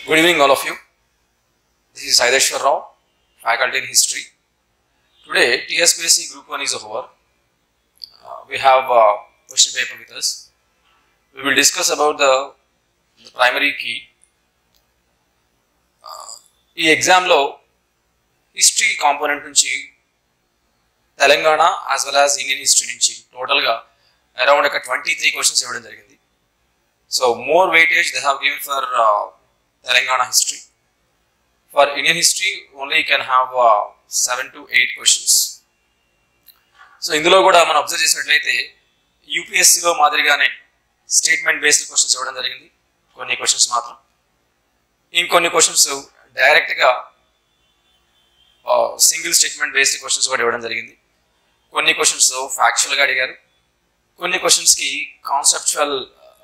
Good evening, all of you. This is Saideshwar Rao, faculty in history. Today, TSPSC Group 1 is over. We have a question paper with us. We will discuss about the primary key. ఈ ఎగ్జామ్లో history component నుంచి Telangana as well as Indian history నుంచి టోటల్గా around 23 questions ఇవ్వడం జరిగింది. So more weightage they have given for Telangana history. For Indian history, only you can have 7 to 8 questions. So, ఇందులో కూడా మనం అబ్జర్వ్ చేసినట్లయితే యూపీఎస్సీలో మాదిరిగానే స్టేట్మెంట్ బేస్డ్ క్వశ్చన్స్ ఇవ్వడం జరిగింది. కొన్ని క్వశ్చన్స్ మాత్రం, ఇంకొన్ని క్వశ్చన్స్ డైరెక్ట్గా సింగిల్ స్టేట్మెంట్ బేస్డ్ క్వశ్చన్స్ కూడా ఇవ్వడం జరిగింది. కొన్ని క్వశ్చన్స్ ఫ్యాక్చువల్గా అడిగారు, కొన్ని క్వశ్చన్స్కి కాన్సెప్చువల్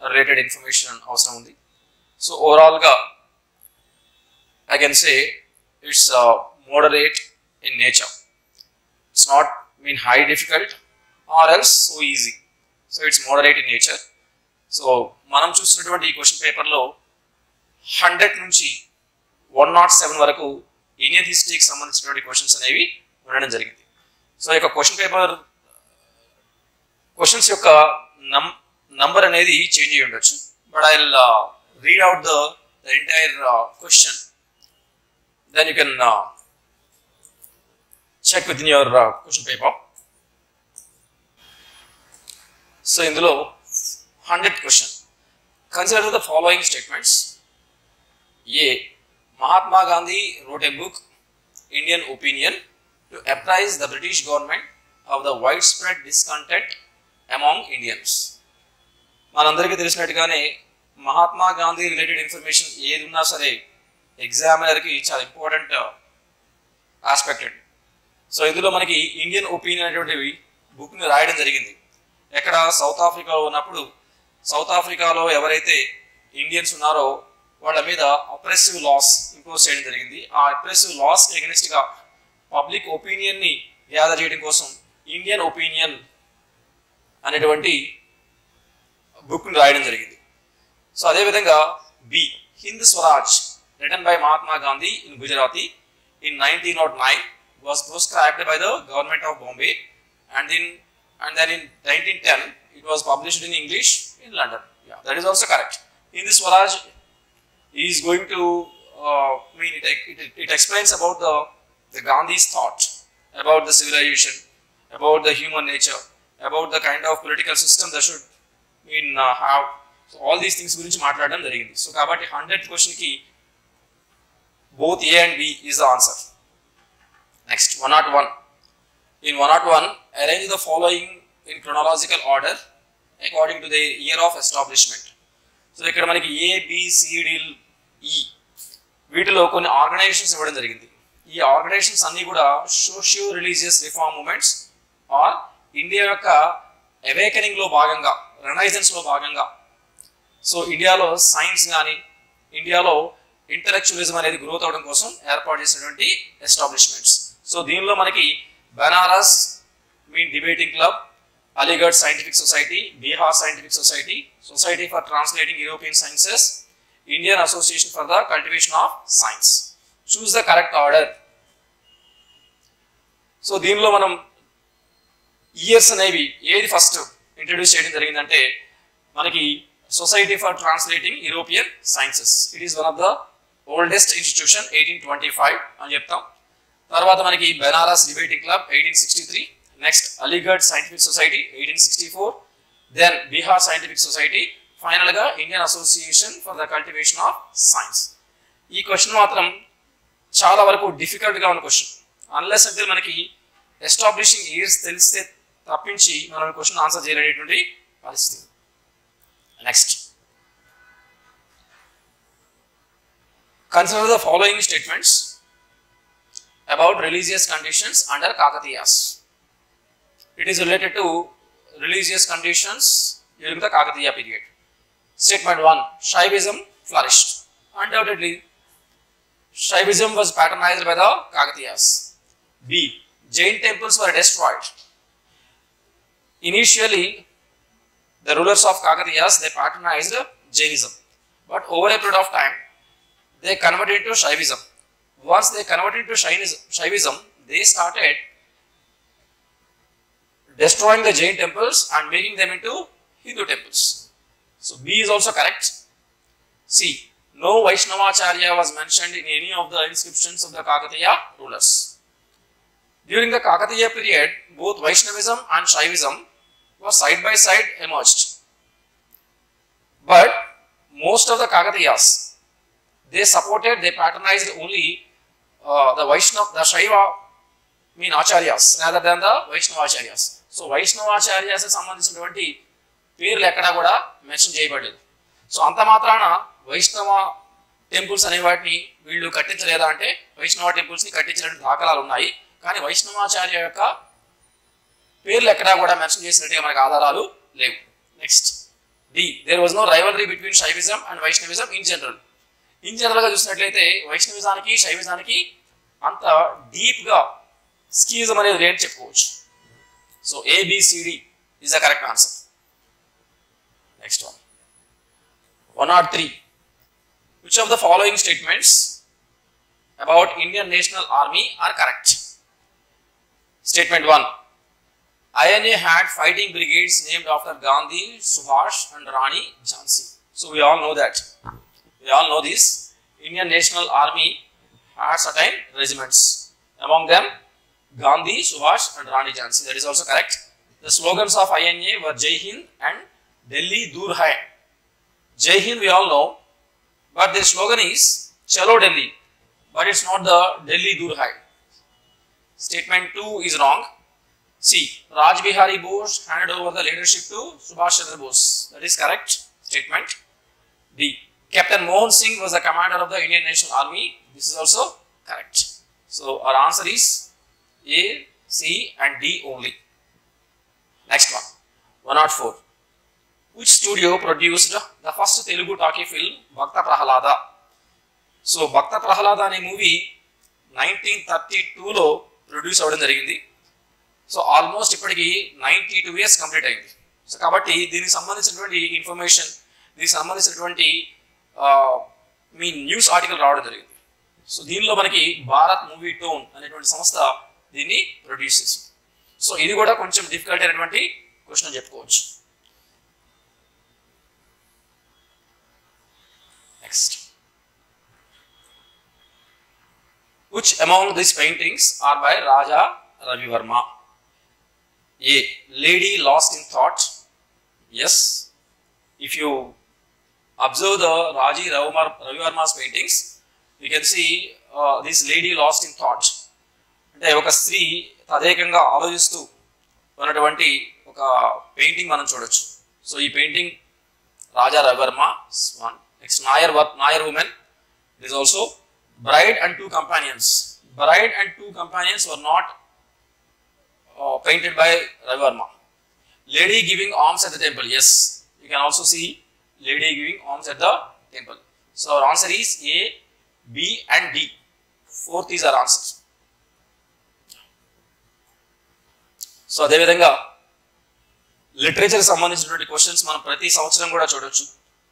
రిలేటెడ్ ఇన్ఫర్మేషన్ అవసరం ఉంది. సో ఓవరాల్గా I can say it's moderate in nature. It's not mean high difficult or else so easy. So it's moderate in nature. So మనం చూస్తున్నటువంటి ఈ క్వశ్చన్ పేపర్లో 100 నుంచి 107 వరకు ఇండియన్ హిస్టరీకి సంబంధించినటువంటి క్వశ్చన్స్ అనేవి ఉండడం జరిగింది. సో ఈ యొక్క క్వశ్చన్ పేపర్ క్వశ్చన్స్ యొక్క నంబర్ అనేది చేంజ్ అయ్యి ఉండొచ్చు. But I will read out the entire question. Then you can check within your question paper. So, ఇందులో 100th question. Consider the following statements. A. Mahatma Gandhi wrote a book, Indian Opinion, to apprise the British government of the widespread discontent among Indians. మనందరికీ తెలిసినట్టుగానే Mahatma Gandhi related information ఏది ఉన్నా సరే ఎగ్జామినర్కి చాలా important aspect అండి. So ఇందులో మనకి Indian opinion అనేటువంటివి బుక్ని రాయడం జరిగింది. ఎక్కడ సౌత్ ఆఫ్రికాలో ఉన్నప్పుడు సౌత్ ఆఫ్రికాలో ఎవరైతే ఇండియన్స్ ఉన్నారో వాళ్ళ మీద అప్రెసివ్ లాస్ ఇంపోజ్ చేయడం జరిగింది. ఆ అప్రెసివ్ లాస్ ఎగెనిస్ట్గా పబ్లిక్ ఒపీనియన్ని గ్యాదర్ చేయడం కోసం ఇండియన్ ఒపీనియన్ అనేటువంటి బుక్ని రాయడం జరిగింది. సో అదేవిధంగా B. Hind Swaraj written by Mahatma Gandhi in Gujarati in 1909 was proscribed by the government of Bombay, and then in 1910 it was published in English in London. Yeah, that is also correct. Hindi Swaraj is going to it explains about the Gandhi's thought about the civilization, about the human nature, about the kind of political system that should have. So all these things గురించి మాట్లాడడం జరిగింది. So కాబట్టి 100th question కి both A and B is the answer. Next, 101. In 101, arrange the following in chronological order according to the year of establishment. So ఇక్కడ మనకి A, B, C, D, E వీటిలో కొన్ని organisations ఇవ్వడం జరిగింది. ఈ organisations అన్ని కూడా socio religious reform movements are India యొక్క అవేకనింగ్ లో భాగంగా, రెనైజెన్స్ లో భాగంగా. సో ఇండియాలో సైన్స్ కానీ ఇండియాలో ఇంటలెక్చువలిజం అనేది గ్రోత్ అవడం కోసం ఏర్పాటు చేసినటువంటి ఎస్టాబ్లిష్మెంట్స్. సో దీనిలో మనకి Banaras debating club, Aligarh scientific society, Bihar scientific society, society for translating European sciences, Indian association for the cultivation of science. Choose the correct order. So దీనిలో మనం ఇయర్స్ అనేవి ఏది ఫస్ట్ ఇంట్రడ్యూస్ చేయడం జరిగిందంటే మనకి society for translating European sciences. It is one of the oldest institution, 1825 అని చెప్తాం. తర్వాత మనకి Benaras debating club 1863, next Aligarh scientific society 1864, then Bihar scientific society, final గా Indian association for the cultivation of science. ఈ క్వశ్చన్ మాత్రం చాలా వరకు డిఫికల్ట్ గా ఉన్న క్వశ్చన్. అన్లెస్ అంటే మనకి ఎస్టాబ్లిషింగ్ ఇయర్స్ తెలిస్తే తప్పించి మనం క్వశ్చన్ ఆన్సర్ చేయలేనటువంటి పరిస్థితి. Next, consider the following statements about religious conditions under Kakatiyas. It is related to religious conditions during the Kakatiya period. Statement 1. Shaivism flourished. Undoubtedly, Shaivism was patronized by the Kakatiyas. B. Jain temples were destroyed. Initially, the rulers of Kakatiyas, they patronized Jainism. But over a period of time, they converted into Shaivism. Once they converted into Shaivism, they started destroying the Jain temples and making them into Hindu temples. So B is also correct. C. No Vaishnavacharya was mentioned in any of the inscriptions of the Kakatiya rulers. During the Kakatiya period, both Vaishnavism and Shaivism were side by side emerged. But most of the Kakatiyas, they patronized only the Shaiva acharyas rather than the Vaishnavacharyas. So Vaishnavacharyas సంబంధించినటువంటి పేర్లు ఎక్కడా కూడా mention చేయబడలేదు. So అంత మాత్రాన వైష్ణవ temples అనే వాటిని వీళ్ళు కట్టించలేదా అంటే వైష్ణవ టెంపుల్స్ ని కట్టించిన దాఖలాలు ఉన్నాయి. కానీ వైష్ణవాచార్య యొక్క పేర్లు ఎక్కడా కూడా మెన్షన్ చేసినట్టుగా మనకు ఆధారాలు లేవు. Next D. There was no rivalry between Shaivism and Vaishnavism in general. In general గా చూసినట్లయితే వైష్ణవిజానికి శైవిజానికి అంత డీప్ గా స్కీజం అనేది లేని చెప్పుకోవచ్చు. So ABCD is the correct answer. Next one. 103. Which of the following statements about Indian National Army are correct? Statement 1. INA had fighting brigades named after Gandhi, Subhash and Rani Jhansi. So we all know that. We all know this. Indian National Army had certain regiments. Among them, Gandhi, Subhash and Rani Jhansi. That is also correct. The slogans of INA were Jai Hind and Delhi Dur Hai. Jai Hind we all know, but their slogan is Chalo Delhi, but it's not the Delhi Dur Hai. Statement 2 is wrong. C. Raj Bihari Bose handed over the leadership to Subhash Chandra Bose. That is correct statement. D. Captain Mohan Singh was the commander of the Indian National Army. This is also correct. So our answer is A, C and D only. Next one. 104. Which studio produced the first Telugu talkie film Bhakta Prahalada? So Bhakta Prahalada అనే movie 1932 లో produce అవ్వడం జరిగింది. So almost ఇప్పటికి 92 years complete అయింది. So కాబట్టి దీనికి సంబంధించినటువంటి information, దీనికి సంబంధించినటువంటి మీ న్యూస్ ఆర్టికల్ రావడం జరిగింది. సో దీనిలో మనకి భారత్ మూవీ టోన్ అనేటువంటి సంస్థ దీన్ని ప్రొడ్యూస్ చేసింది. సో ఇది కూడా కొంచెం డిఫికల్ట్ అయినటువంటి క్వశ్చన్ అని చెప్పుకోవచ్చు. Next. Which among these paintings are by Raja Ravi Verma? A. Lady Lost in Thought. Yes. If you observe the Raji Ravi Verma's paintings, you can see this lady lost in thought. అంటే ఒక స్త్రీ తదేకంగా ఆలోచిస్తూ ఉన్నటువంటి ఒక painting మనం చూడొచ్చు. So ఈ painting Raja Ravi Varma. Next Nair women. It is also bride and two companions. Bride and two companions were not painted by Ravi Verma. Lady giving alms at the temple. Yes, you can also see lady giving alms at the temple. So our answer is A, B and D. Fourth is our answer. So అదేవిధంగా literature సంబంధించినటువంటి questions మనం ప్రతి సంవత్సరం కూడా చూడొచ్చు.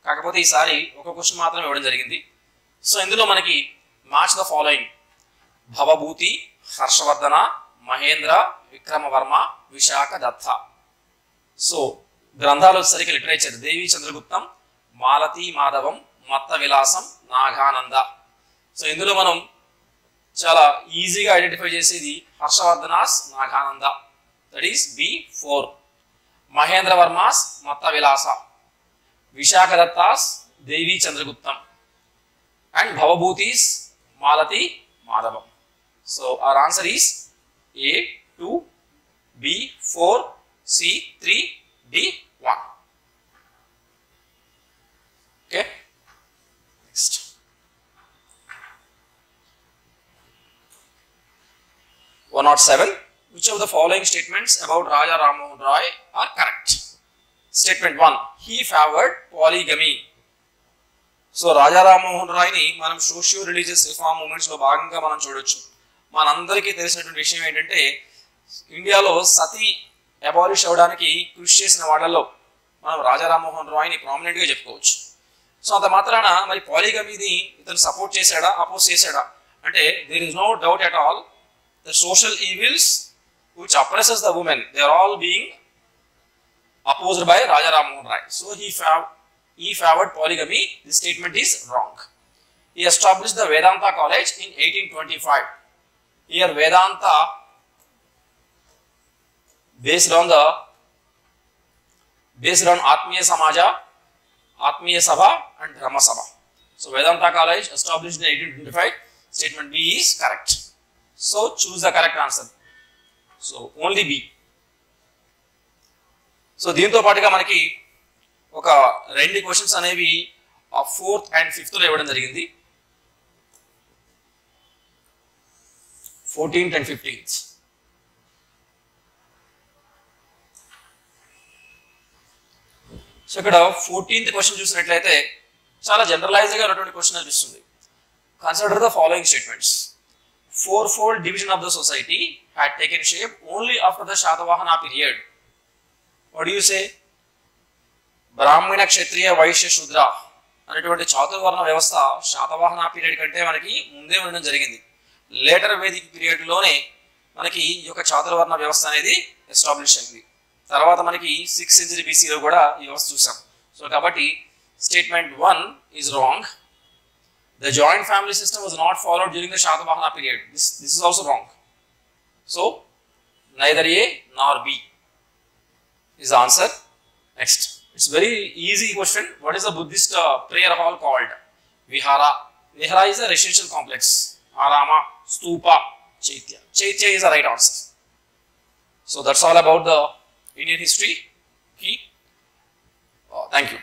కాకపోతే ఈసారి ఒక క్వశ్చన్ మాత్రమే ఇవ్వడం జరిగింది. సో ఇందులో మనకి match the following: Bhavabhuti, Harshavardhana, Mahendra, Vikramavarma, Vishakha Datta. So గ్రంథాలు వచ్చేసరికి లిటరేచర్ దేవి చంద్రగుప్తం, మాలతి మాధవం, మత్త విలాసం, నాగానంద. సో ఇందులో మనం చాలా ఈజీగా ఐడెంటిఫై చేసేది Harshavardhana's, Nagananda. That is B4. Mahendra Varma's, Matta Vilasa. Vishakha Datta's, Devi Chandraguptam. And Bhavabhuti's, Malati Madhavam. So our answer is A2, B4, C3, D1. Okay. Next. One or seven. Which of the following statements about Raja Ram Mohan Roy are correct? Statement 1. He favored polygamy. So Raja Rammohan రాయ్ని మనం socio religious reform movements లో భాగంగా మనం చూడొచ్చు. మనందరికీ తెలిసినటువంటి విషయం ఏంటంటే ఇండియాలో సతీ అబాలిష్ అవ్వడానికి కృషి చేసిన వాళ్ళలో మనం రాజా రామ్మోహన్ రాయ్ని ప్రామినెంట్ గా చెప్పుకోవచ్చు. సో అంత మాత్రాన మరి పాలిగమీని ఇతను సపోర్ట్ చేశాడా, అపోజ్ చేశాడా అంటే there is no doubt at all the social evils which oppresses the women they are all being opposed by Raja Ram Mohan Roy. So he favored polygamy. This statement is wrong. He established the Vedanta College in 1825. Here Vedanta based on Atmiya Samaja, Atmiya Sabha and Brahma Sabha. So Vedanta College established in 1825. Statement B is correct. So choose the correct answer. So only B. So దీంతో పాటుగా మనకి ఒక రెండు questions అనేవి 4th and 5th లో ఇవ్వడం జరిగింది. 14th and 15th. So ఇక్కడ 14th క్వశ్చన్ చూసినట్లయితే చాలా జనరలైజ్గా ఉన్నటువంటి క్వశ్చన్ అనిపిస్తుంది. Consider the following statements. Fourfold division of the society had taken shape only after the Shatavahana period. What do you say? బ్రాహ్మణ క్షత్రియ వైశ్య శూద్ర అనేటువంటి చాతుర్వర్ణ వ్యవస్థ శాతవాహన పీరియడ్ కంటే మనకి ముందే ఉండడం జరిగింది. లేటర్ వేదిక్ పీరియడ్ లోనే మనకి ఈ యొక్క చాతుర్వర్ణ వ్యవస్థ అనేది ఎస్టాబ్లిష్ అయింది. తర్వాత మనకి 6th century BC లో కూడా ఈ వ్యవస్థ చూసాం. సో కాబట్టి statement 1 is wrong. The joint family system was not followed during the Shatavahana period. This is also wrong. So neither A nor B is the answer. Next, it's very easy question. What is the Buddhist prayer hall called? Vihara. Vihara is a residential complex. Arama, Stupa, Chaitya. Chaitya is the right answer. So that's all about the Indian history. Thank you.